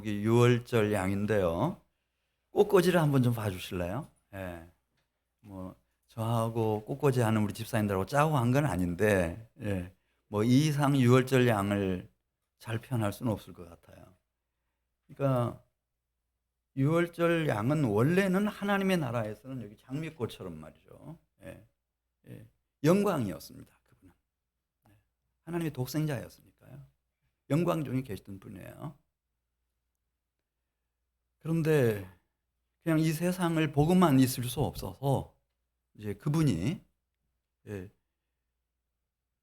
제목이 유월절 양인데요. 꽃꽂이를 한번 좀 봐주실래요? 예. 뭐 저하고 꽃꽂이 하는 우리 집사님들하고 짜고 한 건 아닌데, 예. 뭐 이 이상 유월절 양을 잘 표현할 수는 없을 것 같아요. 그러니까 유월절 양은 원래는 하나님의 나라에서는 여기 장미꽃처럼 말이죠. 예. 예. 영광이었습니다. 그분은 하나님의 독생자였으니까요. 영광 중에 계시던 분이에요. 그런데 그냥 이 세상을 보고만 있을 수 없어서 이제 그분이, 예,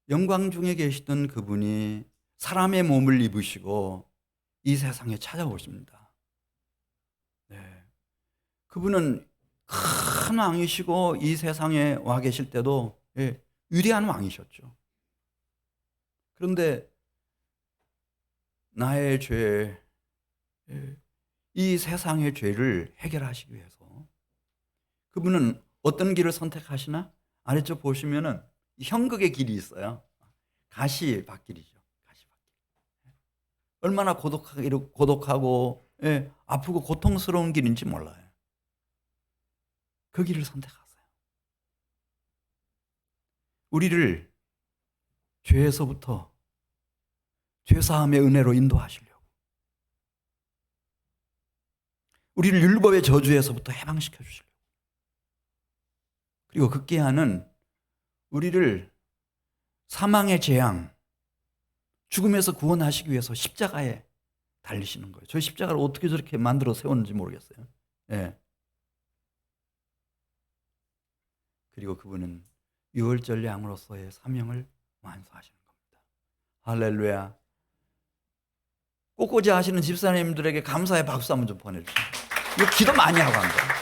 영광 중에 계시던 그분이 사람의 몸을 입으시고 이 세상에 찾아오십니다. 네. 그분은 큰 왕이시고 이 세상에 와 계실 때도, 예, 위대한 왕이셨죠. 그런데 나의 죄, 예, 이 세상의 죄를 해결하시기 위해서 그분은 어떤 길을 선택하시나? 아래쪽 보시면은 형극의 길이 있어요. 가시밭길이죠. 가시밭길. 얼마나 고독하고, 예, 아프고 고통스러운 길인지 몰라요. 그 길을 선택하세요. 우리를 죄에서부터 죄사함의 은혜로 인도하시려고, 우리를 율법의 저주에서부터 해방시켜 주시려고, 그리고 극기하는 우리를 사망의 재앙, 죽음에서 구원하시기 위해서 십자가에 달리시는 거예요. 저 십자가를 어떻게 저렇게 만들어 세웠는지 모르겠어요. 예. 그리고 그분은 유월절 양으로서의 사명을 완수하시는 겁니다. 할렐루야. 꽃꽂이 하시는 집사님들에게 감사의 박수 한번 좀 보내주세요. 이거 기도 많이 하고 한 거예요.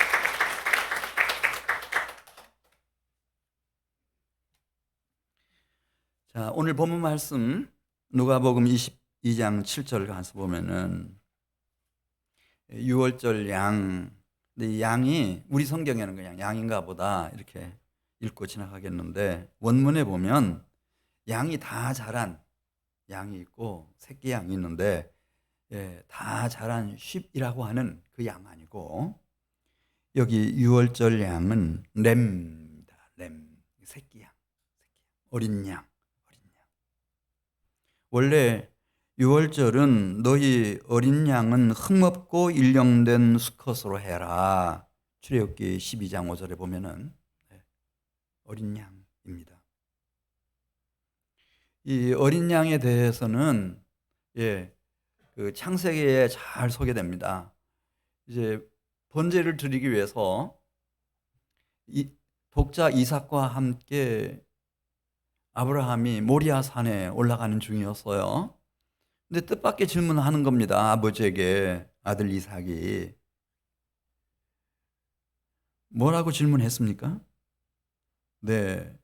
자, 오늘 본문 말씀 누가복음 22장 7절 가서 보면은 유월절 양, 근데 이 양이 우리 성경에는 그냥 양인가 보다 이렇게 읽고 지나가겠는데, 원문에 보면 양이 다 자란 양이 있고 새끼 양이 있는데, 예, 다 자란 쉽이라고 하는 그 양 아니고, 여기 유월절 양은 램입니다. 램, 새끼 양, 어린 양. 원래 유월절은 너희 어린 양은 흠없고 일령된 수컷으로 해라. 출애굽기 12장 5절에 보면은 어린 양입니다. 이 어린 양에 대해서는, 예, 그 창세기에 잘 소개됩니다. 이제 번제를 드리기 위해서 독자 이삭과 함께 아브라함이 모리아 산에 올라가는 중이었어요. 근데 뜻밖의 질문하는 겁니다. 아버지에게 아들 이삭이 뭐라고 질문했습니까? 네,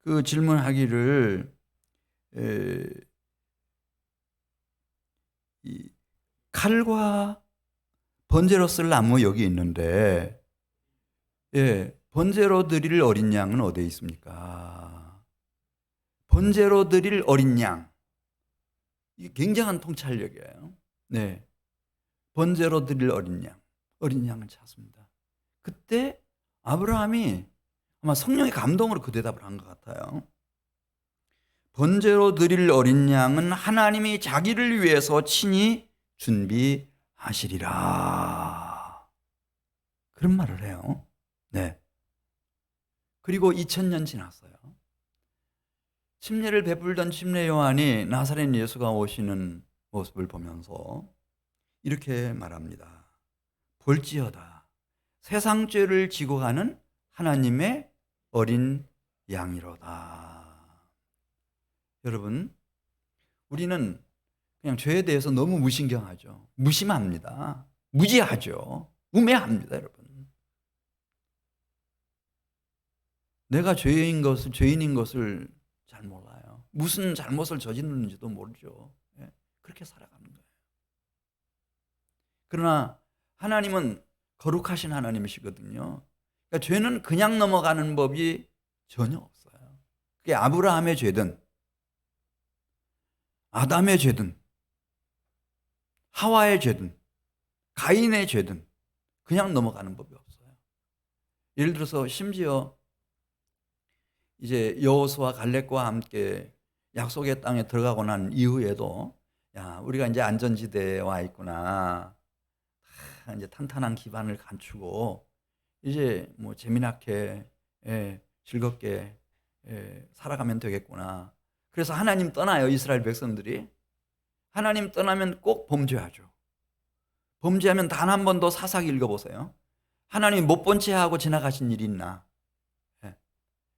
그 질문하기를, 이 칼과 번제로 쓸 나무 여기 있는데, 예, 번제로 드릴 어린 양은 어디에 있습니까? 번제로 드릴 어린 양. 이게 굉장한 통찰력이에요. 네, 번제로 드릴 어린 양. 어린 양을 찾습니다. 그때 아브라함이 아마 성령의 감동으로 그 대답을 한 것 같아요. 번제로 드릴 어린 양은 하나님이 자기를 위해서 친히 준비하시리라. 그런 말을 해요. 네. 그리고 2000년 지났어요. 침례를 베풀던 침례 요한이 나사렛 예수가 오시는 모습을 보면서 이렇게 말합니다. 볼지어다, 세상 죄를 지고 가는 하나님의 어린 양이로다. 여러분, 우리는 그냥 죄에 대해서 너무 무신경하죠. 무심합니다. 무지하죠. 우매합니다, 여러분. 내가 죄인인 것을 잘 몰라요. 무슨 잘못을 저질렀는지도 모르죠. 예, 그렇게 살아가는 거예요. 그러나 하나님은 거룩하신 하나님이시거든요. 그러니까 죄는 그냥 넘어가는 법이 전혀 없어요. 그게 아브라함의 죄든 아담의 죄든 하와의 죄든 가인의 죄든 그냥 넘어가는 법이 없어요. 예를 들어서 심지어 이제 여호수아 갈렙과 함께 약속의 땅에 들어가고 난 이후에도 야, 우리가 이제 안전지대에 와 있구나. 이제 탄탄한 기반을 갖추고 이제 뭐 재미나게 즐겁게 살아가면 되겠구나. 그래서 하나님 떠나요. 이스라엘 백성들이. 하나님 떠나면 꼭 범죄하죠. 범죄하면 단 한 번도 사사기 읽어보세요. 하나님 못 본 채 하고 지나가신 일이 있나?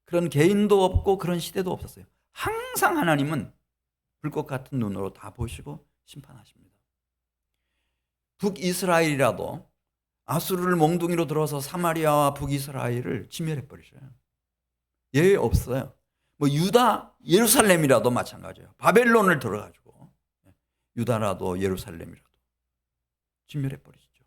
그런 개인도 없고 그런 시대도 없었어요. 항상 하나님은 불꽃 같은 눈으로 다 보시고 심판하십니다. 북이스라엘이라도 아수르를 몽둥이로 들어서 사마리아와 북이스라엘을 진멸해 버리셔요. 예외 없어요. 뭐 유다, 예루살렘이라도 마찬가지예요. 바벨론을 들어가지고 유다라도 예루살렘이라도 진멸해 버리시죠.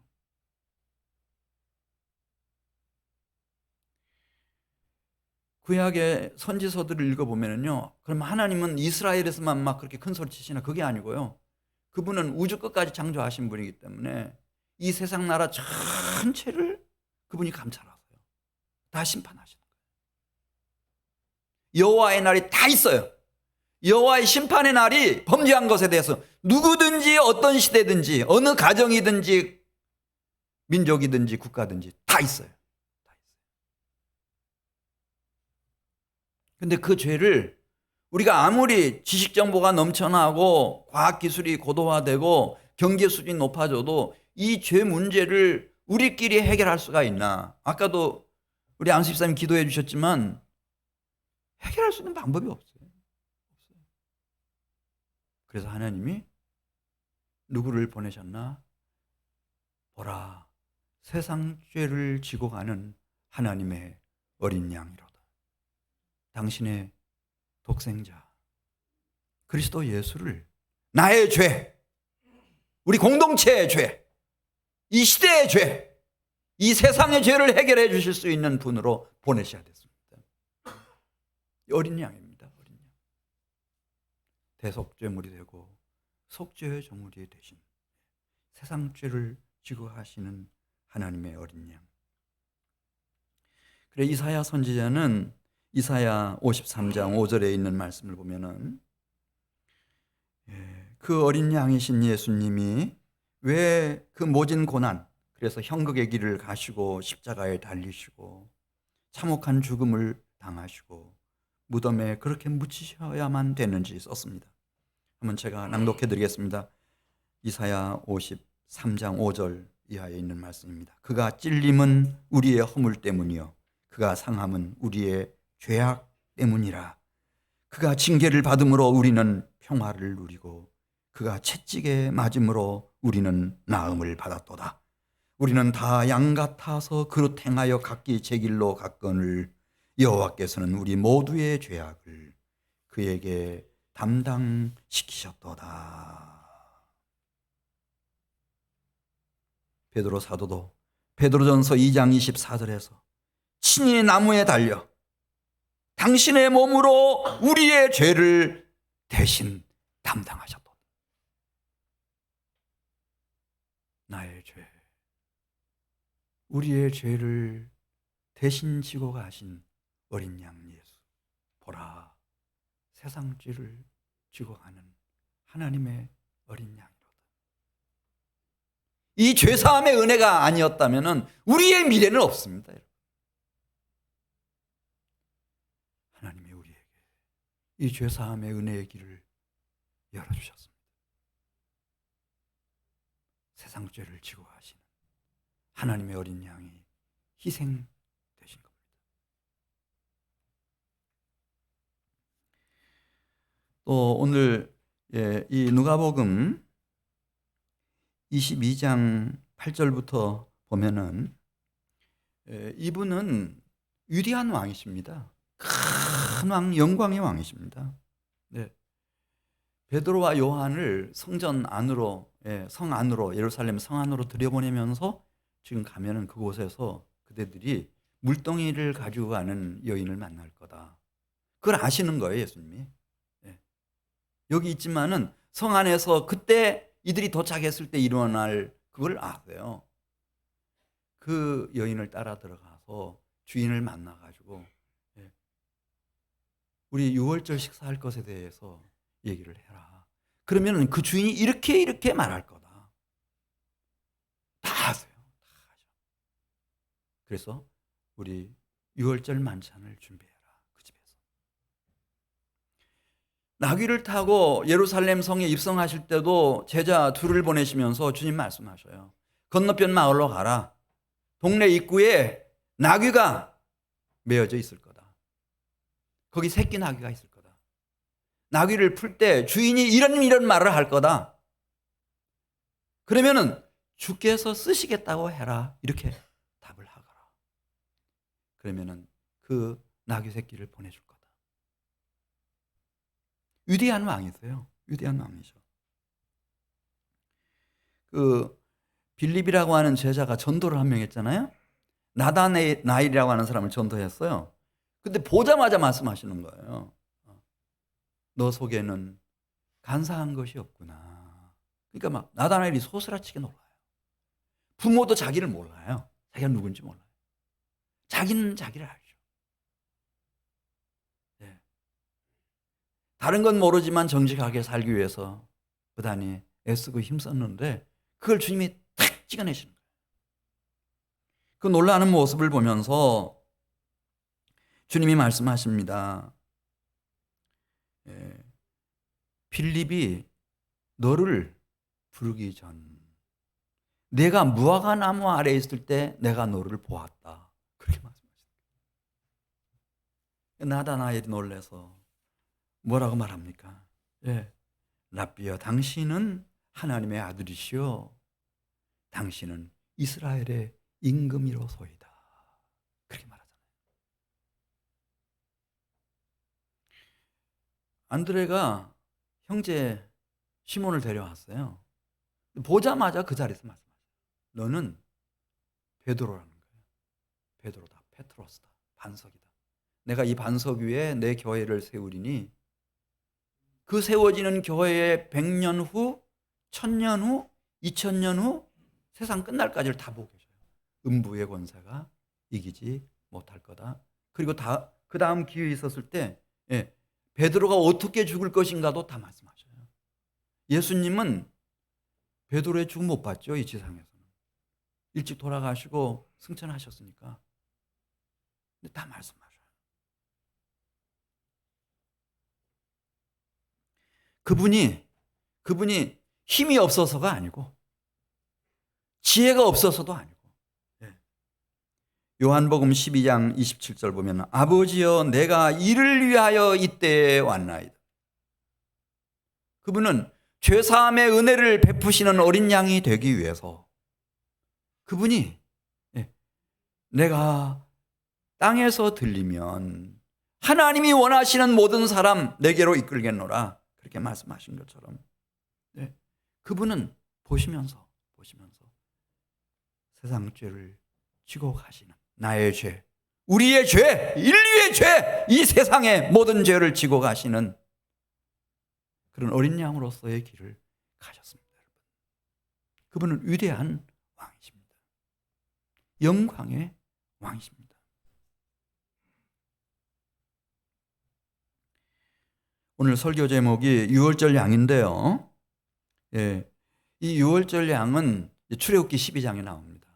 구약의 선지서들을 읽어보면요, 그럼 하나님은 이스라엘에서만 막 그렇게 큰 소리 치시나? 그게 아니고요. 그분은 우주 끝까지 창조하신 분이기 때문에 이 세상 나라 전체를 그분이 감찰하세요. 다 심판하시는 거예요. 여호와의 날이 다 있어요. 여호와의 심판의 날이 범죄한 것에 대해서 누구든지 어떤 시대든지 어느 가정이든지 민족이든지 국가든지 다 있어요. 근데 그 죄를 우리가 아무리 지식 정보가 넘쳐나고 과학 기술이 고도화되고 경제 수준이 높아져도 이 죄 문제를 우리끼리 해결할 수가 있나? 아까도 우리 안수 집사님 기도해 주셨지만 해결할 수 있는 방법이 없어요. 그래서 하나님이 누구를 보내셨나? 보라, 세상 죄를 지고 가는 하나님의 어린 양이로다. 당신의 독생자 그리스도 예수를 나의 죄, 우리 공동체의 죄, 이 시대의 죄, 이 세상의 죄를 해결해 주실 수 있는 분으로 보내셔야 됐습니다. 어린 양입니다. 어린 양. 대속죄물이 되고 속죄의 제물이 되신 세상 죄를 지고 하시는 하나님의 어린 양. 그래 이사야 선지자는 이사야 53장 5절에 있는 말씀을 보면은 그 어린 양이신 예수님이 왜 그 모진 고난, 그래서 형극의 길을 가시고 십자가에 달리시고 참혹한 죽음을 당하시고 무덤에 그렇게 묻히셔야만 되는지 썼습니다. 한번 제가 낭독해 드리겠습니다. 이사야 53장 5절 이하에 있는 말씀입니다. 그가 찔림은 우리의 허물 때문이요 그가 상함은 우리의 죄악 때문이라. 그가 징계를 받음으로 우리는 평화를 누리고 그가 채찍에 맞음으로 우리는 나음을 받았도다. 우리는 다 양 같아서 그릇 행하여 각기 제 길로 갔거늘 여호와께서는 우리 모두의 죄악을 그에게 담당시키셨도다. 베드로 사도도 베드로전서 2장 24절에서 친히 나무에 달려 당신의 몸으로 우리의 죄를 대신 담당하셨다. 나의 죄, 우리의 죄를 대신 지고 가신 어린 양 예수. 보라, 세상 죄를 지고 가는 하나님의 어린 양이로다. 이 죄사함의 은혜가 아니었다면 우리의 미래는 없습니다. 하나님이 우리에게 이 죄사함의 은혜의 길을 열어주셨습니다. 세상 죄를 지고 가시는 하나님의 어린 양이 희생되신 겁니다. 또 오늘 이 누가복음 22장 8절부터 보면은 이분은 위대한 왕이십니다. 큰 왕, 영광의 왕이십니다. 네. 베드로와 요한을 성전 안으로, 성 안으로, 예루살렘 성 안으로 들여보내면서 지금 가면은 그곳에서 그대들이 물동이를 가지고 가는 여인을 만날 거다. 그걸 아시는 거예요, 예수님이. 여기 있지만은 성 안에서 그때 이들이 도착했을 때 일어날 그걸 아세요. 그 여인을 따라 들어가서 주인을 만나가지고 우리 유월절 식사할 것에 대해서 얘기를 해라. 그러면 그 주인이 이렇게 말할 거다. 다 아세요. 다 아죠. 그래서 우리 유월절 만찬을 준비해라. 그 집에서. 나귀를 타고 예루살렘 성에 입성하실 때도 제자 둘을 보내시면서 주님 말씀하셔요. 건너편 마을로 가라. 동네 입구에 나귀가 메어져 있을 거다. 거기 새끼 나귀가 있을 거다. 나귀를 풀 때 주인이 이런 말을 할 거다. 그러면은 주께서 쓰시겠다고 해라. 이렇게 답을 하거라. 그러면은 그 나귀 새끼를 보내줄 거다. 위대한 왕이세요. 위대한 왕이죠. 그 빌립이라고 하는 제자가 전도를 한 명 했잖아요. 나다나엘이라고 하는 사람을 전도했어요. 근데 보자마자 말씀하시는 거예요. 너 속에는 간사한 것이 없구나. 그러니까 막 나다나엘이 소스라치게 놀라요. 부모도 자기를 몰라요. 자기가 누군지 몰라요. 자기는 자기를 알죠. 네. 다른 건 모르지만 정직하게 살기 위해서 부단히 애쓰고 힘썼는데 그걸 주님이 탁 찍어내시는 거예요. 그 놀라는 모습을 보면서 주님이 말씀하십니다. 빌립이 너를 부르기 전 내가 무화과 나무 아래에 있을 때 내가 너를 보았다. 그렇게 말씀하셨어요. 나다나엘이 놀라서 뭐라고 말합니까? 랍비여 당신은 하나님의 아들이시오. 당신은 이스라엘의 임금이로소이다. 그렇게 말하잖아요. 안드레가 형제 시몬을 데려왔어요. 보자마자 그 자리에서 말씀하세요. 너는 베드로라는 거예요. 베드로다. 페트로스다. 반석이다. 내가 이 반석 위에 내 교회를 세우리니 그 세워지는 교회의 100년 후, 1000년 후, 2000년 후 세상 끝날까지를 다 보고 계셔요. 음부의 권세가 이기지 못할 거다. 그리고 그 다음 기회에 있었을 때 베드로가 어떻게 죽을 것인가도 다 말씀하셔요. 예수님은 베드로의 죽음 못 봤죠. 이 지상에서는. 일찍 돌아가시고 승천하셨으니까. 근데 다 말씀하셔요. 그분이 힘이 없어서가 아니고 지혜가 없어서도 아니고 요한복음 12장 27절 보면 아버지여 내가 이를 위하여 이때에 왔나이다. 그분은 죄사함의 은혜를 베푸시는 어린 양이 되기 위해서 그분이 내가 땅에서 들리면 하나님이 원하시는 모든 사람 내게로 이끌겠노라 그렇게 말씀하신 것처럼 그분은 보시면서 세상 죄를 지고 가시는 나의 죄, 우리의 죄, 인류의 죄, 이 세상의 모든 죄를 지고 가시는 그런 어린 양으로서의 길을 가셨습니다. 여러분. 그분은 위대한 왕이십니다. 영광의 왕이십니다. 오늘 설교 제목이 유월절 양인데요. 이 유월절 양은 출애굽기 12장에 나옵니다.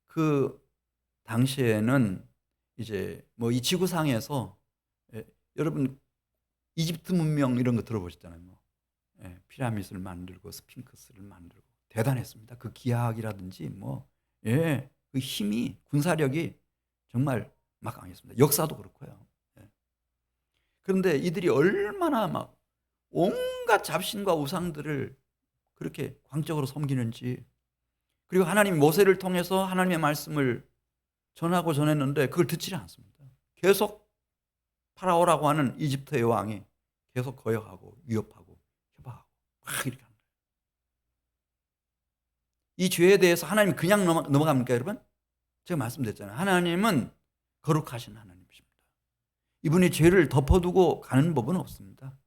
그 당시에는 이제 뭐 이 지구상에서 여러분 이집트 문명 이런 거 들어보셨잖아요. 피라미드를 만들고 스핑크스를 만들고 대단했습니다. 그 기하학이라든지 그 힘이 군사력이 정말 막강했습니다. 역사도 그렇고요. 그런데 이들이 얼마나 막 온갖 잡신과 우상들을 그렇게 광적으로 섬기는지 그리고 하나님 모세를 통해서 하나님의 말씀을 전하고 전했는데 그걸 듣지 않습니다. 계속 파라오라고 하는 이집트의 왕이 계속 거역하고 위협하고 협박하고 막 이렇게 합니다. 이 죄에 대해서 하나님이 그냥 넘어갑니까 여러분? 제가 말씀드렸잖아요. 하나님은 거룩하신 하나님이십니다. 이분이 죄를 덮어두고 가는 법은 없습니다.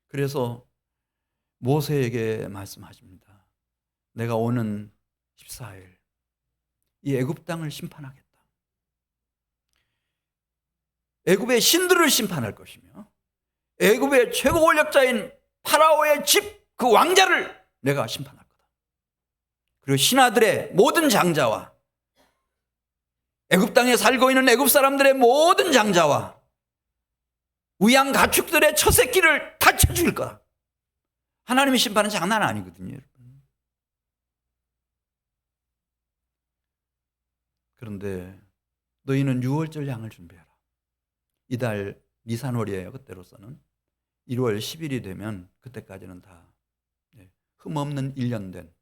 그래서 모세에게 말씀하십니다. 내가 오는 14일 이 애굽 땅을 심판하겠다. 애굽의 신들을 심판할 것이며 애굽의 최고 권력자인 파라오의 집 그 왕자를 내가 심판할 거다. 그리고 신하들의 모든 장자와 애굽 땅에 살고 있는 애굽 사람들의 모든 장자와 우양 가축들의 첫 새끼를 다 쳐 죽일 거다. 하나님의 심판은 장난 아니거든요, 여러분. 그런데 너희는 유월절 양을 준비해라. 이달 니산월이에요. 그때로서는 1월 10일이 되면 그때까지는 다 흠없는 1년 된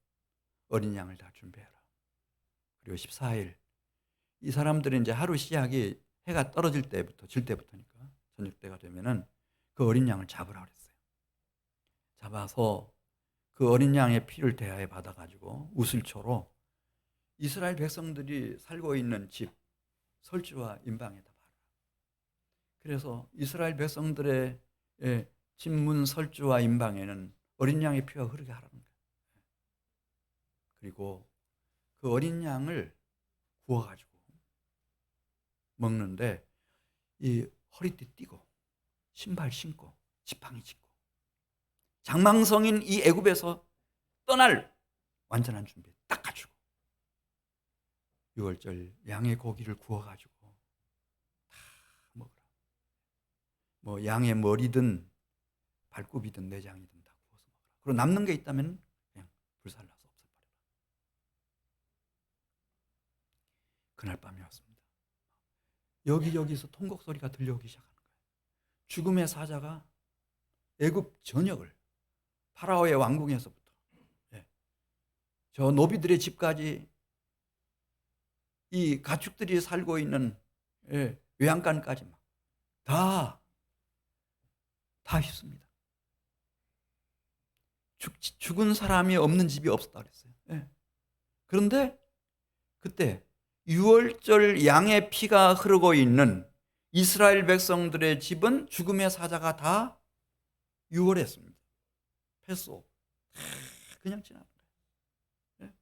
어린 양을 다 준비해라. 그리고 14일 이 사람들이 이제 하루 시작이 해가 떨어질 때부터 질 때부터니까 저녁 때가 되면은 그 어린 양을 잡으라 그랬어요. 잡아서 그 어린 양의 피를 대하에 받아가지고 우슬초로 이스라엘 백성들이 살고 있는 집 설주와 임방에다 바르라. 그래서 이스라엘 백성들의 집문 설주와 임방에는 어린 양의 피가 흐르게 하라는 거예요. 그리고 그 어린 양을 구워가지고 먹는데 이 허리띠 띠고 신발 신고 지팡이 짚고 장망성인 이 애굽에서 떠날 완전한 준비 딱 갖추고 유월절 양의 고기를 구워가지고 다 먹으라. 뭐 양의 머리든 발굽이든 내장이든 다 구워서 먹으라. 그리고 남는 게 있다면 그냥 불살라서 없애버려라. 그날 밤이 왔습니다. 여기저기서 통곡 소리가 들려오기 시작하는 거예요. 죽음의 사자가 애굽 전역을 파라오의 왕궁에서부터 저 노비들의 집까지 이 가축들이 살고 있는 외양간까지 다 휩습니다. 죽은 사람이 없는 집이 없었다 그랬어요. 그런데 그때 유월절 양의 피가 흐르고 있는 이스라엘 백성들의 집은 죽음의 사자가 다 유월했습니다. 패소 그냥 지나간 거예요.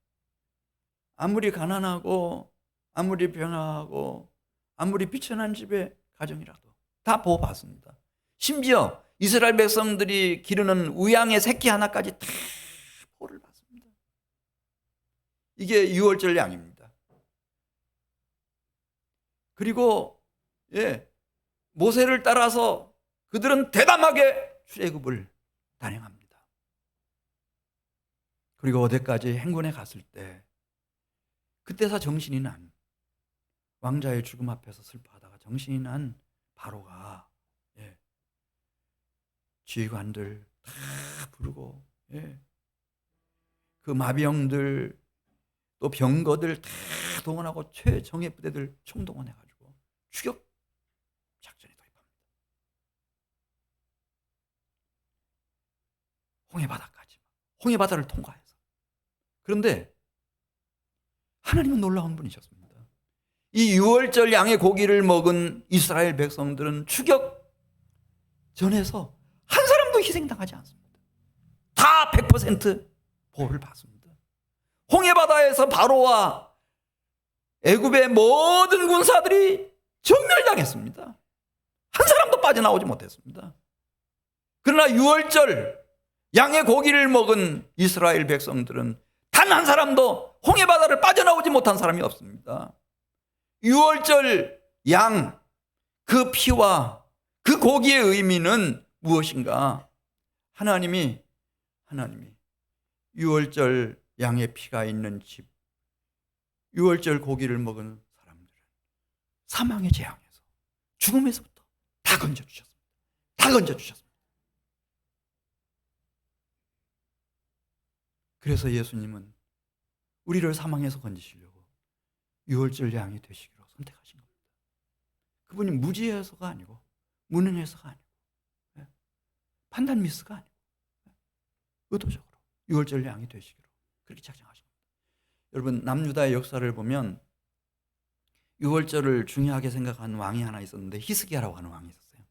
아무리 가난하고 아무리 병하고 아무리 비천한 집의 가정이라도 다 보호받습니다. 심지어 이스라엘 백성들이 기르는 우양의 새끼 하나까지 다 보호를 받습니다. 이게 유월절 양입니다. 그리고 모세를 따라서 그들은 대담하게 출애굽을 단행합니다. 그리고 어디까지 행군에 갔을 때 그때서 정신이 난 왕자의 죽음 앞에서 슬퍼하다가 정신이 난 바로가 지휘관들 다 부르고 그 마병들 또 병거들 다 동원하고 최정예 부대들 총동원해가지고 추격 작전에 돌입합니다. 홍해바다까지 홍해바다를 통과해서. 그런데 하나님은 놀라운 분이셨습니다. 이 유월절 양의 고기를 먹은 이스라엘 백성들은 추격 전에서 한 사람도 희생당하지 않습니다. 다 100% 보호를 받습니다. 홍해바다에서 바로와 애굽의 모든 군사들이 전멸당했습니다. 한 사람도 빠져나오지 못했습니다. 그러나 유월절 양의 고기를 먹은 이스라엘 백성들은 단 한 사람도 홍해바다를 빠져나오지 못한 사람이 없습니다. 유월절 양 그 피와 그 고기의 의미는 무엇인가? 하나님이 유월절 양의 피가 있는 집, 유월절 고기를 먹은 사람들은 사망의 재앙에서 죽음에서부터 다 건져주셨습니다. 다 건져주셨습니다. 그래서 예수님은 우리를 사망에서 건지시려고 유월절 양이 되시기로 선택하신 겁니다. 그분이 무지해서가 아니고 무능해서가 아니고 판단 미스가 아니고 의도적으로 유월절 양이 되시기로 그렇게 작정하신 겁니다. 여러분, 남유다의 역사를 보면 유월절을 중요하게 생각하는 왕이 하나 있었는데 히스기야라고 하는 왕이 있었어요.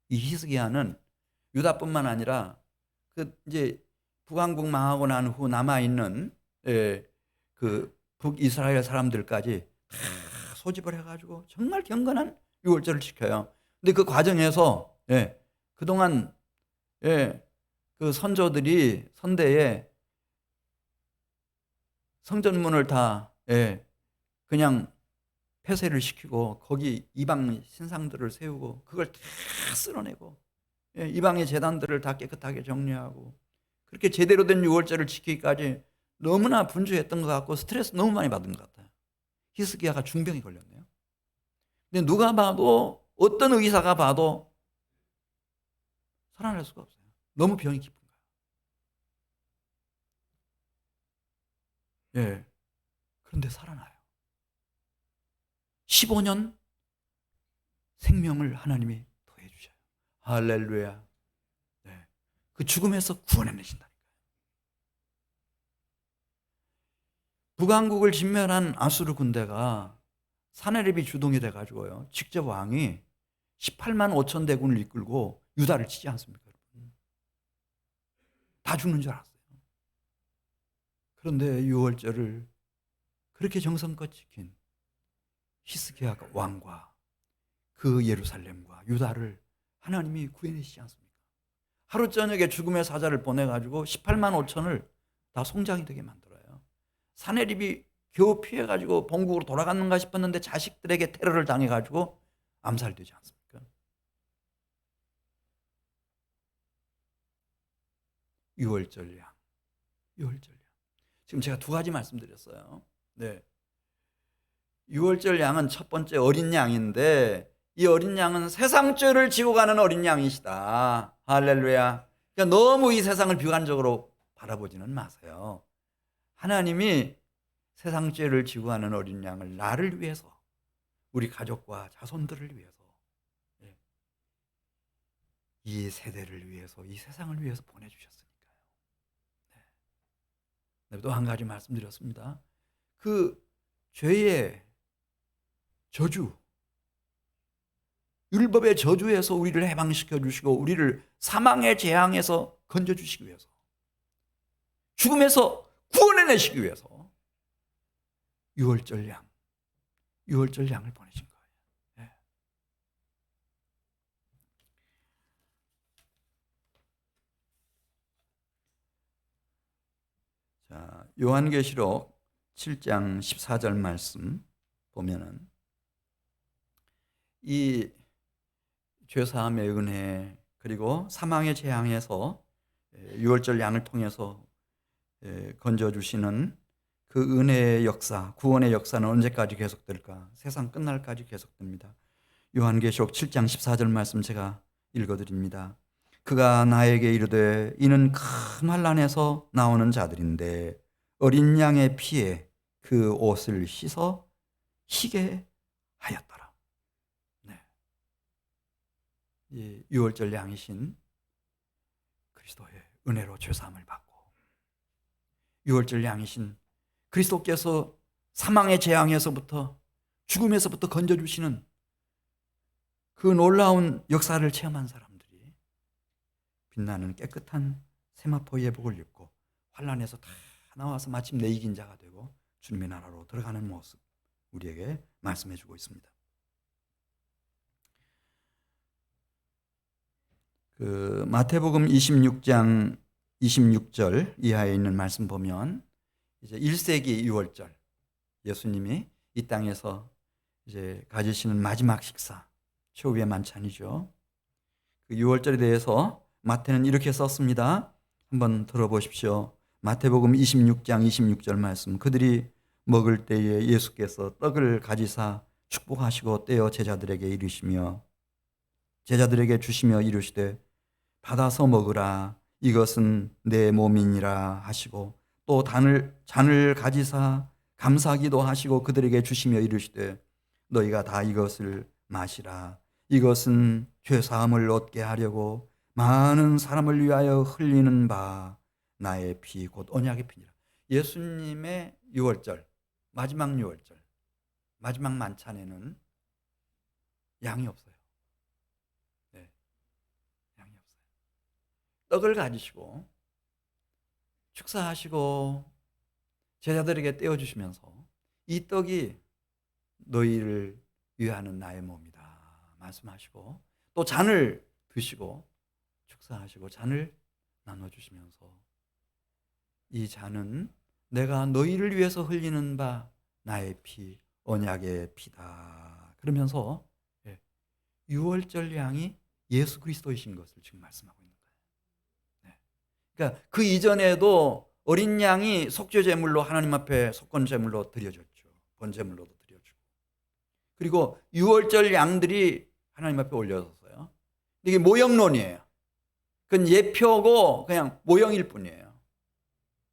이 히스기야는 유다뿐만 아니라 그 이제 북왕국 망하고 난 후 남아있는 그 북이스라엘 사람들까지 다 소집을 해가지고 정말 경건한 유월절을 지켜요. 근데 그 과정에서 그동안 그 선조들이 선대에 성전문을 다 그냥 폐쇄를 시키고 거기 이방 신상들을 세우고 그걸 다 쓸어내고 이방의 제단들을 다 깨끗하게 정리하고 그렇게 제대로 된 유월절을 지키기까지 너무나 분주했던 것 같고 스트레스 너무 많이 받은 것 같아요. 히스기야가 중병이 걸렸네요. 근데 누가 봐도 어떤 의사가 봐도 살아날 수가 없어요. 너무 병이 깊은 거예요. 그런데 살아나요. 15년 생명을 하나님이 더해 주셔요. 할렐루야. 그 죽음에서 구원해내신다니까요. 북왕국을 진멸한 아수르 군대가 사네립이 주동이 돼가지고요. 직접 왕이 18만 5천 대군을 이끌고 유다를 치지 않습니까? 여러분? 다 죽는 줄 알았어요. 그런데 유월절을 그렇게 정성껏 지킨 히스기야 왕과 그 예루살렘과 유다를 하나님이 구해내시지 않습니까? 하루 저녁에 죽음의 사자를 보내가지고 18만 5천을 다 송장이 되게 만들어요. 사네립이 겨우 피해가지고 본국으로 돌아갔는가 싶었는데 자식들에게 테러를 당해가지고 암살되지 않습니까? 유월절 양. 지금 제가 두 가지 말씀드렸어요. 유월절 양은 첫 번째 어린 양인데 이 어린 양은 세상 죄를 지고 가는 어린 양이시다. 할렐루야. 그러니까 너무 이 세상을 비관적으로 바라보지는 마세요. 하나님이 세상 죄를 지고 가는 어린 양을 나를 위해서, 우리 가족과 자손들을 위해서, 이 세대를 위해서, 이 세상을 위해서 보내주셨으니까요. 또 한 가지 말씀드렸습니다. 그 죄의 저주, 율법의 저주에서 우리를 해방시켜 주시고 우리를 사망의 재앙에서 건져주시기 위해서, 죽음에서 구원해내시기 위해서 유월절 양을 보내신 거예요. 자, 요한계시록 7장 14절 말씀 보면은 이 죄사함의 은혜 그리고 사망의 재앙에서 유월절 양을 통해서 건져주시는 그 은혜의 역사, 구원의 역사는 언제까지 계속될까? 세상 끝날까지 계속됩니다. 요한계시록 7장 14절 말씀 제가 읽어드립니다. 그가 나에게 이르되 이는 큰 환난에서 나오는 자들인데 어린 양의 피에 그 옷을 씻어 희게 하였더라. 유월절 양이신 그리스도의 은혜로 죄사함을 받고 유월절 양이신 그리스도께서 사망의 재앙에서부터 죽음에서부터 건져주시는 그 놀라운 역사를 체험한 사람들이 빛나는 깨끗한 세마포 예복을 입고 환난에서 다 나와서 마침내 이긴 자가 되고 주님의 나라로 들어가는 모습 우리에게 말씀해 주고 있습니다. 그 마태복음 26장 26절 이하에 있는 말씀 보면 이제 1세기 유월절 예수님이 이 땅에서 이제 가지시는 마지막 식사 최후의 만찬이죠. 그 유월절에 대해서 마태는 이렇게 썼습니다. 한번 들어보십시오. 마태복음 26장 26절 말씀. 그들이 먹을 때에 예수께서 떡을 가지사 축복하시고 떼어 제자들에게 주시며 이르시되 받아서 먹으라 이것은 내 몸이니라 하시고 또 잔을 가지사 감사기도 하시고 그들에게 주시며 이르시되 너희가 다 이것을 마시라 이것은 죄사함을 얻게 하려고 많은 사람을 위하여 흘리는 바 나의 피 곧 언약의 피니라. 예수님의 유월절 마지막 유월절 마지막 만찬에는 양이 없어요. 떡을 가지시고 축사하시고 제자들에게 떼어주시면서 이 떡이 너희를 위하는 나의 몸이다 말씀하시고, 또 잔을 드시고 축사하시고 잔을 나눠주시면서 이 잔은 내가 너희를 위해서 흘리는 바 나의 피, 언약의 피다 그러면서 유월절 양이 예수 그리스도이신 것을 지금 말씀하고 있는 거예요. 그러니까 그 이전에도 어린 양이 속죄 제물로 하나님 앞에 속건 제물로 드려졌죠. 번제물로도 드려주고, 그리고 유월절 양들이 하나님 앞에 올려졌어요. 이게 모형론이에요. 그건 예표고 그냥 모형일 뿐이에요.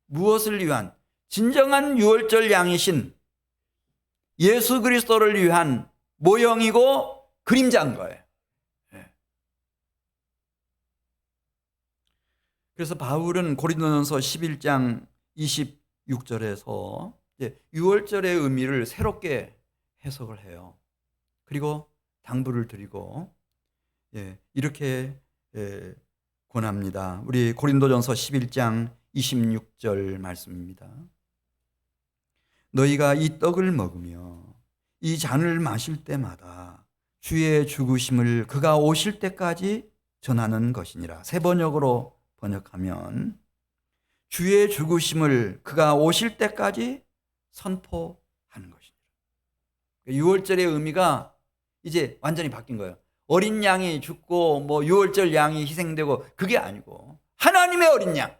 무엇을 위한? 진정한 유월절 양이신 예수 그리스도를 위한 모형이고 그림자인 거예요. 그래서 바울은 고린도전서 11장 26절에서 유월절의 의미를 새롭게 해석을 해요. 그리고 당부를 드리고 이렇게 권합니다. 우리 고린도전서 11장 26절 말씀입니다. 너희가 이 떡을 먹으며 이 잔을 마실 때마다 주의 죽으심을 그가 오실 때까지 전하는 것이니라. 세 번역으로 번역하면 주의 죽으심을 그가 오실 때까지 선포하는 것이니라. 유월절의 의미가 이제 완전히 바뀐 거예요. 어린 양이 죽고 뭐 유월절 양이 희생되고 그게 아니고 하나님의 어린 양,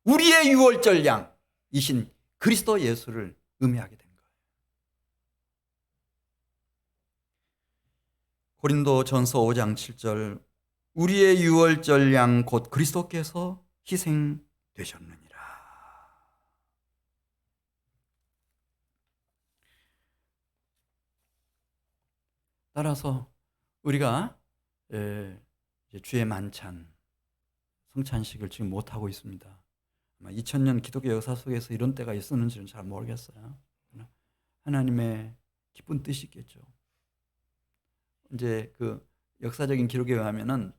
우리의 유월절 양이신 그리스도 예수를 의미하게 된 거예요. 고린도전서 5장 7절 우리의 유월절 양 곧 그리스도께서 희생되셨느니라. 따라서 우리가 주의 만찬, 성찬식을 지금 못하고 있습니다. 아마 2000년 기독교 역사 속에서 이런 때가 있었는지는 잘 모르겠어요. 하나님의 기쁜 뜻이 있겠죠. 이제 그 역사적인 기록에 의하면은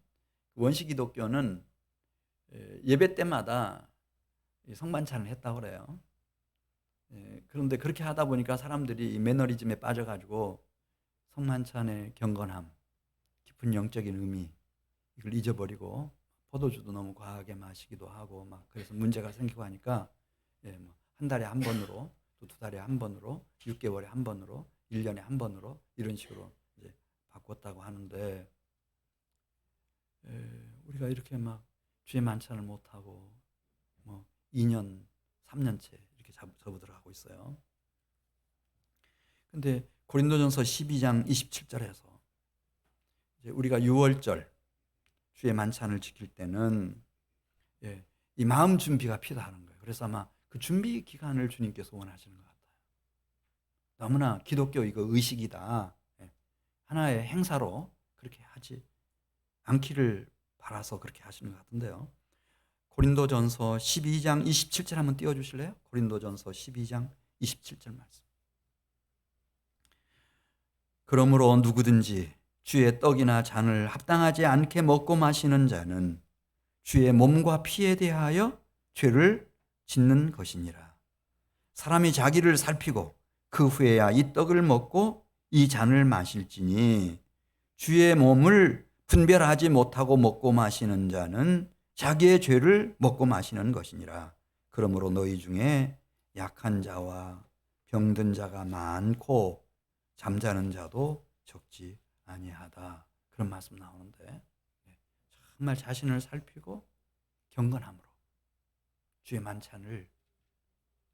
원시 기독교는 예배 때마다 성만찬을 했다고 그래요. 그런데 그렇게 하다 보니까 사람들이 매너리즘에 빠져가지고 성만찬의 경건함, 깊은 영적인 의미 이걸 잊어버리고 포도주도 너무 과하게 마시기도 하고 막 그래서 문제가 생기고 하니까 한 달에 한 번으로, 또 두 달에 한 번으로, 6개월에 한 번으로, 1년에 한 번으로 이런 식으로 이제 바꿨다고 하는데, 우리가 이렇게 막 주의 만찬을 못 하고 뭐 2년, 3년째 이렇게 접어들어가고 있어요. 근데 고린도전서 12장 27절에서 이제 우리가 유월절 주의 만찬을 지킬 때는 이 마음 준비가 필요하는 거예요. 그래서 아마 그 준비 기간을 주님께서 원하시는 것 같아요. 너무나 기독교 이거 의식이다, 하나의 행사로 그렇게 하지 않기를 바라서 그렇게 하시는 것 같은데요. 고린도전서 12장 27절 한번 띄워주실래요? 고린도전서 12장 27절 말씀. 그러므로 누구든지 주의 떡이나 잔을 합당하지 않게 먹고 마시는 자는 주의 몸과 피에 대하여 죄를 짓는 것이니라. 사람이 자기를 살피고 그 후에야 이 떡을 먹고 이 잔을 마실지니 주의 몸을 분별하지 못하고 먹고 마시는 자는 자기의 죄를 먹고 마시는 것이니라. 그러므로 너희 중에 약한 자와 병든 자가 많고 잠자는 자도 적지 아니하다. 그런 말씀 나오는데 정말 자신을 살피고 경건함으로 주의 만찬을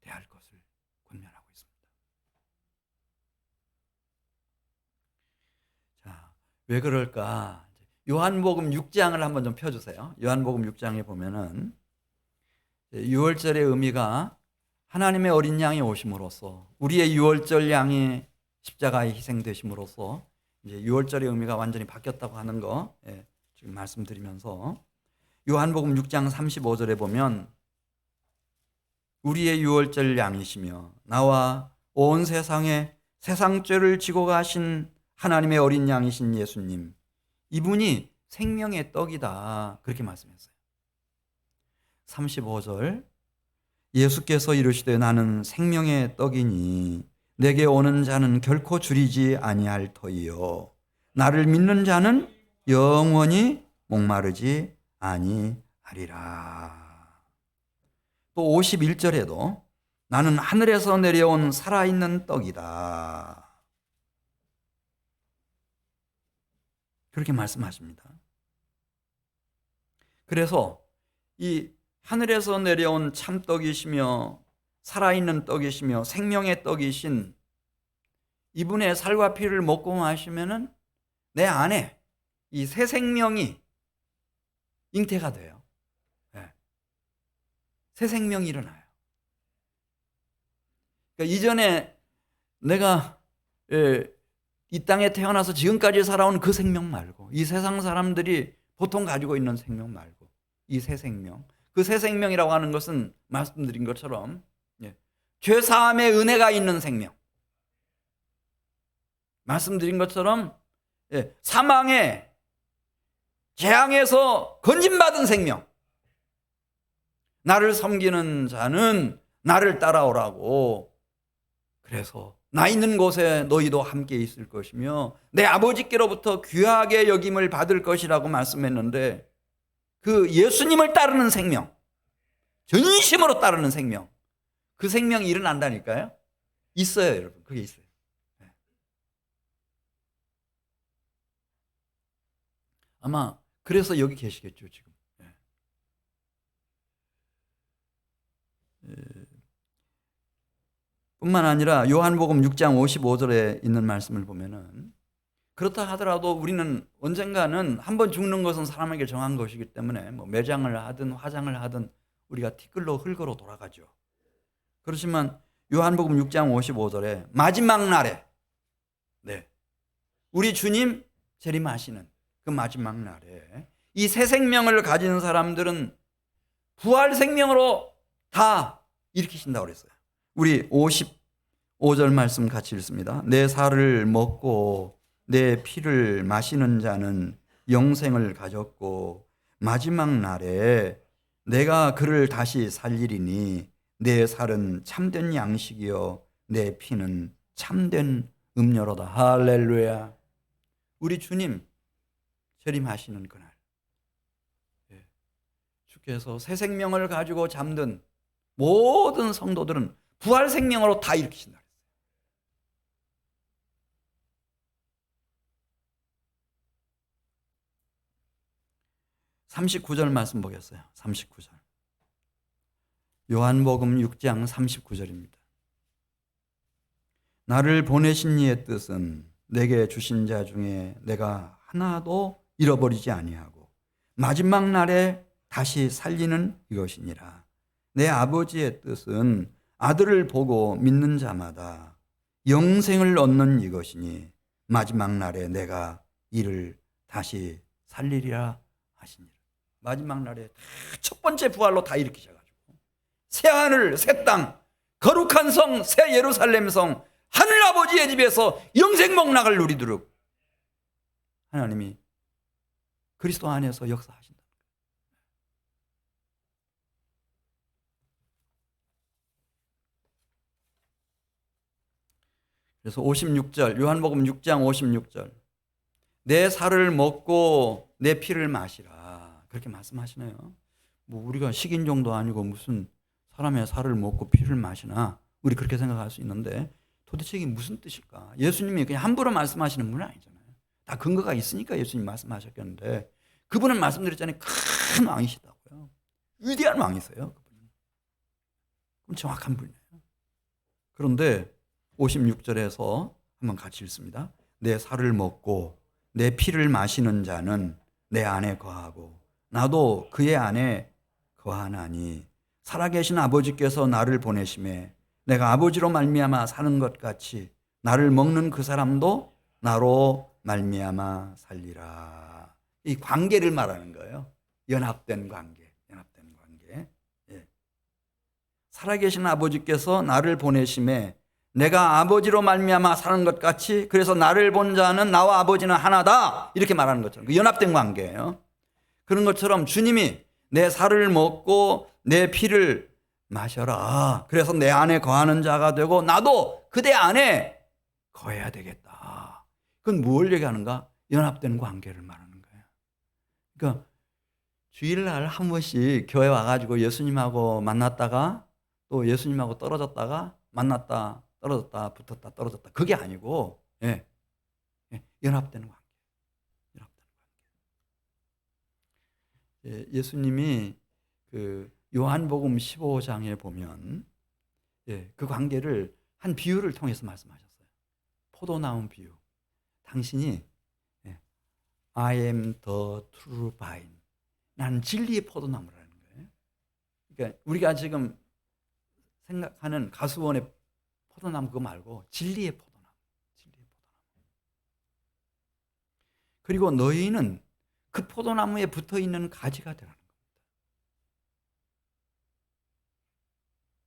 대할 것을 권면하고 있습니다. 자, 왜 그럴까? 요한복음 6장을 한번 좀 펴주세요. 요한복음 6장에 보면은 유월절의 의미가 하나님의 어린 양이 오심으로써, 우리의 유월절 양이 십자가에 희생되심으로써 이제 유월절의 의미가 완전히 바뀌었다고 하는 거 지금 말씀드리면서, 요한복음 6장 35절에 보면 우리의 유월절 양이시며 나와 온 세상에 세상 죄를 지고 가신 하나님의 어린 양이신 예수님, 이분이 생명의 떡이다. 그렇게 말씀했어요. 35절 예수께서 이르시되 나는 생명의 떡이니 내게 오는 자는 결코 줄이지 아니할 터이요 나를 믿는 자는 영원히 목마르지 아니하리라. 또 51절에도 나는 하늘에서 내려온 살아있는 떡이다. 그렇게 말씀하십니다. 그래서 이 하늘에서 내려온 참떡이시며 살아있는 떡이시며 생명의 떡이신 이분의 살과 피를 먹고 마시면은 내 안에 이 새 생명이 잉태가 돼요. 네. 새 생명이 일어나요. 그러니까 이전에 내가 이 땅에 태어나서 지금까지 살아온 그 생명 말고 이 세상 사람들이 보통 가지고 있는 생명 말고 이 새 생명, 그 새 생명이라고 하는 것은 말씀드린 것처럼 죄사함의 은혜가 있는 생명, 말씀드린 것처럼 사망의 재앙에서 건진받은 생명, 나를 섬기는 자는 나를 따라오라고, 그래서 나 있는 곳에 너희도 함께 있을 것이며 내 아버지께로부터 귀하게 여김을 받을 것이라고 말씀했는데, 그 예수님을 따르는 생명, 전심으로 따르는 생명, 그 생명이 일어난다니까요. 있어요, 여러분. 그게 있어요. 아마 그래서 여기 계시겠죠, 지금. 뿐만 아니라 요한복음 6장 55절에 있는 말씀을 보면은, 그렇다 하더라도 우리는 언젠가는 한번 죽는 것은 사람에게 정한 것이기 때문에 뭐 매장을 하든 화장을 하든 우리가 티끌로 흙으로 돌아가죠. 그렇지만 요한복음 6장 55절에 마지막 날에 우리 주님 재림하시는 그 마지막 날에 이 새 생명을 가진 사람들은 부활 생명으로 다 일으키신다고 그랬어요. 우리 55절 말씀 같이 읽습니다. 내 살을 먹고 내 피를 마시는 자는 영생을 가졌고 마지막 날에 내가 그를 다시 살리리니 내 살은 참된 양식이요 내 피는 참된 음료로다. 할렐루야. 우리 주님 재림하시는 그날, 주께서 새 생명을 가지고 잠든 모든 성도들은 부활 생명으로 다 일으키신다. 39절 말씀 보겠어요. 39절. 요한복음 6장 39절입니다. 나를 보내신 이의 뜻은 내게 주신 자 중에 내가 하나도 잃어버리지 아니하고 마지막 날에 다시 살리는 이것이니라. 내 아버지의 뜻은 아들을 보고 믿는 자마다 영생을 얻는 이것이니 마지막 날에 내가 이를 다시 살리리라 하시니라. 마지막 날에 첫 번째 부활로 다 일으키셔가지고 새 하늘 새 땅 거룩한 성 새 예루살렘 성 하늘 아버지의 집에서 영생 복락을 누리도록 하나님이 그리스도 안에서 역사하신다. 그래서 56절 요한복음 6장 56절 내 살을 먹고 내 피를 마시라 그렇게 말씀하시네요. 뭐 우리가 식인종도 아니고 무슨 사람의 살을 먹고 피를 마시나 우리 그렇게 생각할 수 있는데 도대체 이게 무슨 뜻일까? 예수님이 그냥 함부로 말씀하시는 분은 아니잖아요. 다 근거가 있으니까 예수님 말씀하셨겠는데 그분은 말씀드렸잖아요. 큰 왕이시다고요. 위대한 왕이세요. 그분은. 그럼 정확한 분이에요. 그런데 56절에서 한번 같이 읽습니다. 내 살을 먹고 내 피를 마시는 자는 내 안에 거하고 나도 그의 안에 거하나니 살아계신 아버지께서 나를 보내심에 내가 아버지로 말미암아 사는 것 같이 나를 먹는 그 사람도 나로 말미암아 살리라. 이 관계를 말하는 거예요. 연합된 관계. 살아계신 아버지께서 나를 보내심에 내가 아버지로 말미암아 사는 것 같이 그래서 나를 본 자는 나와 아버지는 하나다 이렇게 말하는 것처럼 그 연합된 관계예요. 그런 것처럼 주님이 내 살을 먹고 내 피를 마셔라. 그래서 내 안에 거하는 자가 되고 나도 그대 안에 거해야 되겠다. 그건 뭘 얘기하는가? 연합된 관계를 말하는 거예요. 그러니까 주일날 한 번씩 교회 와가지고 예수님하고 만났다가 또 예수님하고 떨어졌다가 만났다 떨어졌다 붙었다 떨어졌다 그게 아니고 연합된 관계. 예수님이 그 요한복음 15장에 보면 그 관계를 한 비유를 통해서 말씀하셨어요. 포도나무 비유. 당신이 I am the true vine. 나는 진리의 포도나무라는 거예요. 그러니까 우리가 지금 생각하는 가수원의 포도나무 그거 말고 진리의 포도나무. 진리의 포도나무. 그리고 너희는 그 포도나무에 붙어 있는 가지가 되라는 겁니다.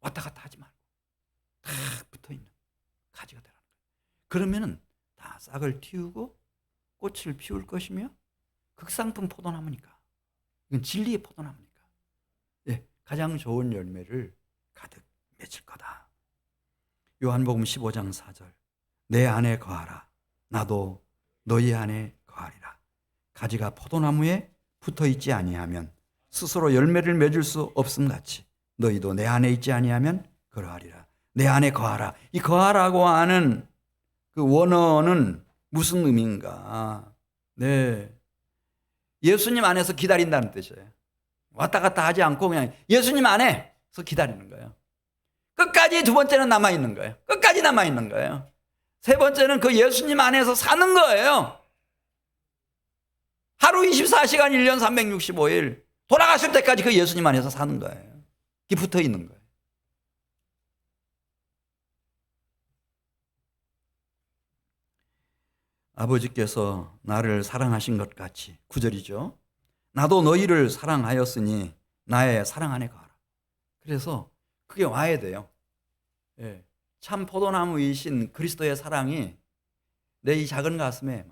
왔다 갔다 하지 말고 다 붙어 있는 가지가 되라는 거예요. 그러면은 다 싹을 틔우고 꽃을 피울 것이며 극상품 포도나무니까. 이건 진리의 포도나무니까. 가장 좋은 열매를 가득 맺을 거다. 요한복음 15장 4절. 내 안에 거하라. 나도 너희 안에 거하리라. 가지가 포도나무에 붙어 있지 아니하면 스스로 열매를 맺을 수 없음같이 너희도 내 안에 있지 아니하면 그러하리라. 내 안에 거하라. 이 거하라고 하는 그 원어는 무슨 의미인가? 예수님 안에서 기다린다는 뜻이에요. 왔다 갔다 하지 않고 그냥 예수님 안에서 기다리는 거예요. 끝까지 두 번째는 남아있는 거예요. 끝까지 남아있는 거예요. 세 번째는 그 예수님 안에서 사는 거예요. 하루 24시간 1년 365일 돌아가실 때까지 그 예수님 안에서 사는 거예요. 이게 붙어 있는 거예요. 아버지께서 나를 사랑하신 것 같이 9절이죠. 나도 너희를 사랑하였으니 나의 사랑 안에 거하라. 그래서 그게 와야 돼요. 참 포도나무이신 그리스도의 사랑이 내 이 작은 가슴에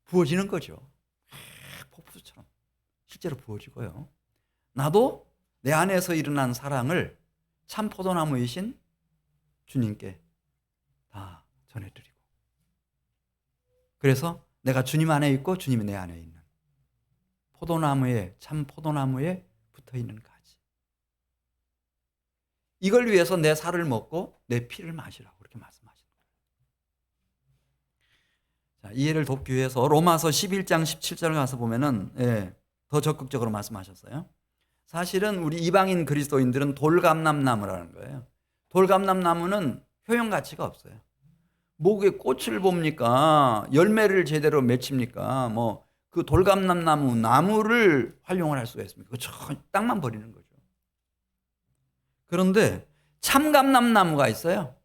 부어지는 거죠. 폭포수처럼 실제로 부어지고요. 나도 내 안에서 일어난 사랑을 참 포도나무이신 주님께 다 전해드리고 그래서 내가 주님 안에 있고 주님이 내 안에 있는 포도나무에 참 포도나무에 붙어있는 가지. 이걸 위해서 내 살을 먹고 내 피를 마시라고 그렇게 말씀하시는 거예요. 자, 이해를 돕기 위해서 로마서 11장 17절을 가서 보면은 더 적극적으로 말씀하셨어요. 사실은 우리 이방인 그리스도인들은 돌감람나무라는 거예요. 돌감람나무는 효용 가치가 없어요. 목에 꽃을 봅니까? 열매를 제대로 맺힙니까? 그 돌감람나무 나무를 활용을 할 수가 있습니까? 땅만 버리는 거죠. 그런데 참감람나무가 있어요.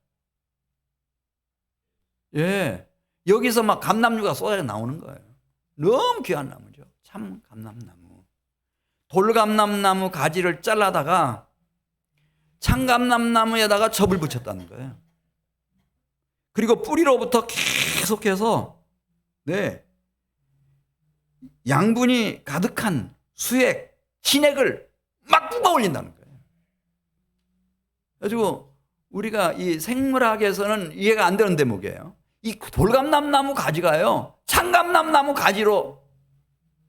여기서 막 감람류가 쏟아져 나오는 거예요. 너무 귀한 나무죠. 참감람나무. 돌감람나무 가지를 잘라다가 참감람나무에다가 접을 붙였다는 거예요. 그리고 뿌리로부터 계속해서 양분이 가득한 수액, 진액을 막 뽑아 올린다는 거예요. 그래가지고 우리가 이 생물학에서는 이해가 안 되는 대목이에요. 이 돌감람나무 가지가요, 참감람나무 가지로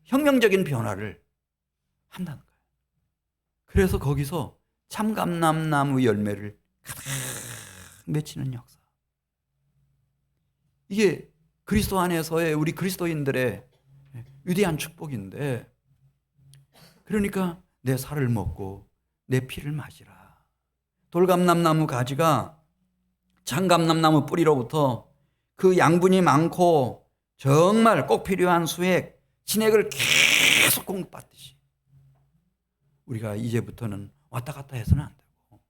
혁명적인 변화를 한다는 거예요. 그래서 거기서 참감람나무 열매를 가득 맺히는 역사. 이게 그리스도 안에서의 우리 그리스도인들의 위대한 축복인데, 그러니까 내 살을 먹고 내 피를 마시라. 돌감람나무 가지가 참감람나무 뿌리로부터 그 양분이 많고 정말 꼭 필요한 수액, 진액을 계속 공급받듯이 우리가 이제부터는 왔다 갔다 해서는 안 되고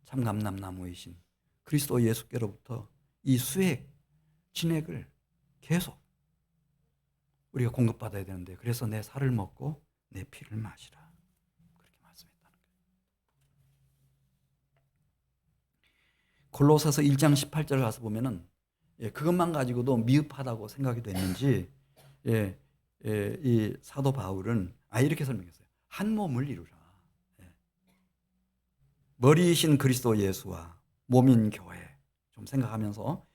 참감람나무이신 그리스도 예수께로부터 이 수액, 진액을 계속 우리가 공급받아야 되는데, 그래서 내 살을 먹고 내 피를 마시라, 그렇게 말씀했다는 거예요. 골로새서 1장 18절 가서 보면은 그것만 가지고도 미흡하다고 생각이 됐는지 이 사도 바울은 이렇게 설명했어요. 한 몸을 이루라. 머리이신 그리스도 예수와 몸인 교회. 좀 생각하면서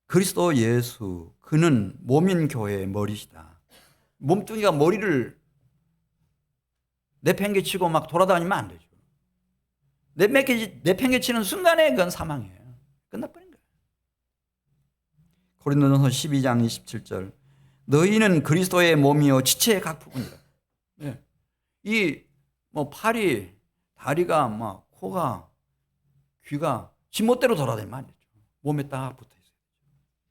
그리스도 예수, 그는 몸인 교회의 머리시다. 몸뚱이가 머리를 내팽개치고 막 돌아다니면 안 되죠. 내팽개치는 순간에 그건 사망이에요. 끝나버린 거예요. 고린도전서 12장 27절. 너희는 그리스도의 몸이요 지체의 각 부분이다. 이 팔이, 다리가, 코가, 귀가 지멋대로 돌아다니면 안 되죠. 몸에 딱 붙어 있어요.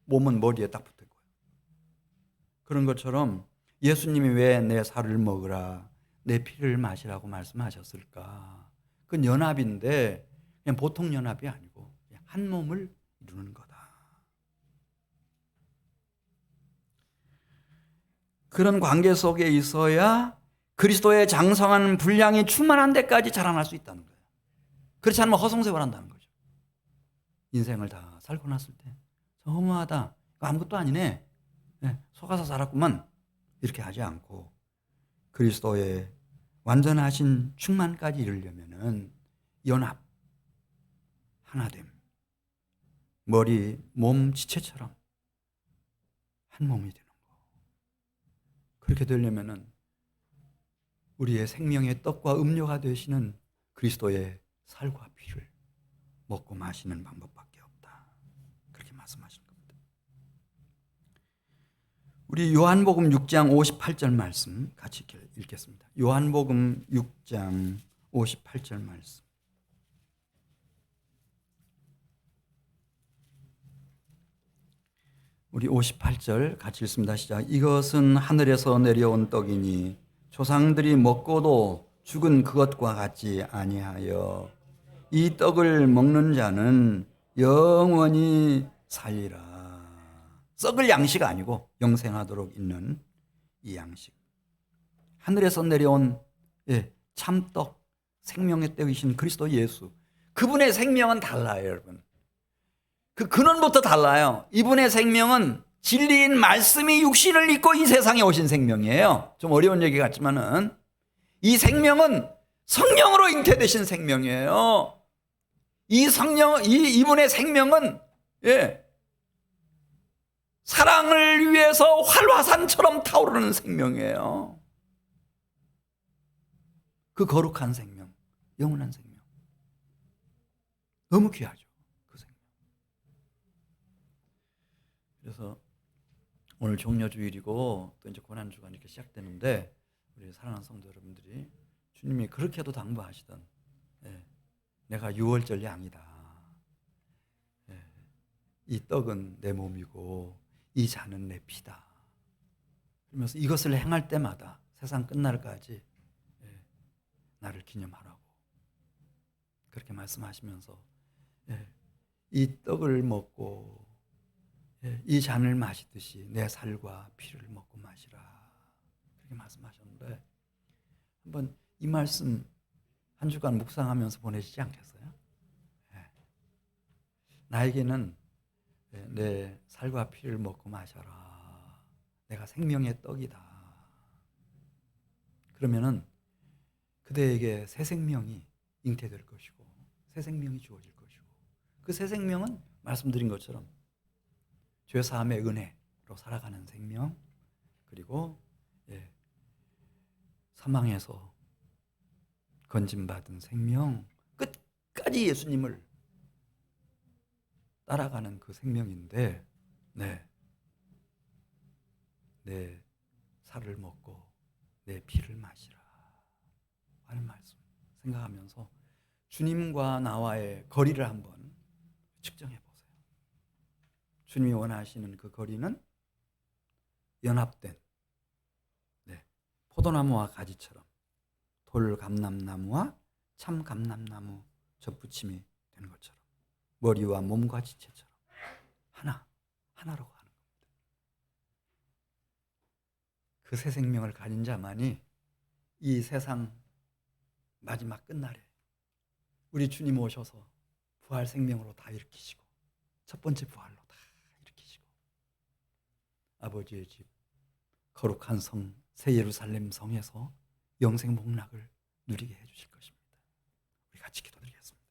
몸은 머리에 딱 붙어 있고요. 그런 것처럼 예수님이 왜 내 살을 먹으라, 내 피를 마시라고 말씀하셨을까? 그건 연합인데 그냥 보통 연합이 아니고 한 몸을 이루는 거다. 그런 관계 속에 있어야 그리스도의 장성한 분량이 충만한 데까지 자라날 수 있다는 거예요. 그렇지 않으면 허송세월한다는 거죠. 인생을 다 살고 났을 때 허무하다, 아무것도 아니네, 속아서 살았구만, 이렇게 하지 않고 그리스도의 완전하신 충만까지 이르려면은 연합, 하나됨, 머리, 몸, 지체처럼 한 몸이 되는 거. 그렇게 되려면은 우리의 생명의 떡과 음료가 되시는 그리스도의 살과 피를 먹고 마시는 방법밖에 없다. 그렇게 말씀하시는 겁니다. 우리 요한복음 6장 58절 말씀 같이 읽겠습니다. 요한복음 6장 58절 말씀. 우리 58절 같이 읽습니다. 시작. 이것은 하늘에서 내려온 떡이니 조상들이 먹고도 죽은 그것과 같지 아니하여 이 떡을 먹는 자는 영원히 살리라. 썩을 양식 아니고 영생하도록 있는 이 양식. 하늘에서 내려온 참떡, 생명의 떡이신 그리스도 예수. 그분의 생명은 달라요, 여러분. 그 근원부터 달라요. 이분의 생명은 진리인 말씀이 육신을 입고 이 세상에 오신 생명이에요. 좀 어려운 얘기 같지만은 이 생명은 성령으로 잉태되신 생명이에요. 이분의 생명은 사랑을 위해서 활화산처럼 타오르는 생명이에요. 그 거룩한 생명, 영원한 생명. 너무 귀하죠, 그 생명. 그래서 오늘 종려주일이고 또 이제 고난주가 이렇게 시작되는데 우리 사랑하는 성도 여러분들이 주님이 그렇게도 당부하시던 내가 유월절 양이다. 이 떡은 내 몸이고 이 잔은 내 피다. 그러면서 이것을 행할 때마다 세상 끝날까지 나를 기념하라고 그렇게 말씀하시면서 이 떡을 먹고 이 잔을 마시듯이 내 살과 피를 먹고 마시라 그렇게 말씀하셨는데 한번 이 말씀 한 주간 묵상하면서 보내시지 않겠어요? 나에게는 내 살과 피를 먹고 마셔라. 내가 생명의 떡이다. 그러면은 그대에게 새 생명이 잉태될 것이고 새 생명이 주어질 것이고 그 새 생명은 말씀드린 것처럼 죄 사함의 은혜로 살아가는 생명, 그리고 사망에서 건짐받은 생명, 끝까지 예수님을 따라가는 그 생명인데 내 살을 먹고 내 피를 마시라 하는 말씀 생각하면서 주님과 나와의 거리를 한번 측정해 보세요. 주님이 원하시는 그 거리는 연합된 포도나무와 가지처럼 돌감람나무와 참감람나무 접붙임이 되는 것처럼 머리와 몸과 지체처럼 하나로 가는 겁니다. 그 새 생명을 가진 자만이 이 세상 마지막 끝날에 우리 주님 오셔서 부활 생명으로 다 일으키시고 첫 번째 부활로 다 일으키시고 아버지의 집 거룩한 성 새 예루살렘 성에서 영생 복락을 누리게 해주실 것입니다. 우리 같이 기도드리겠습니다.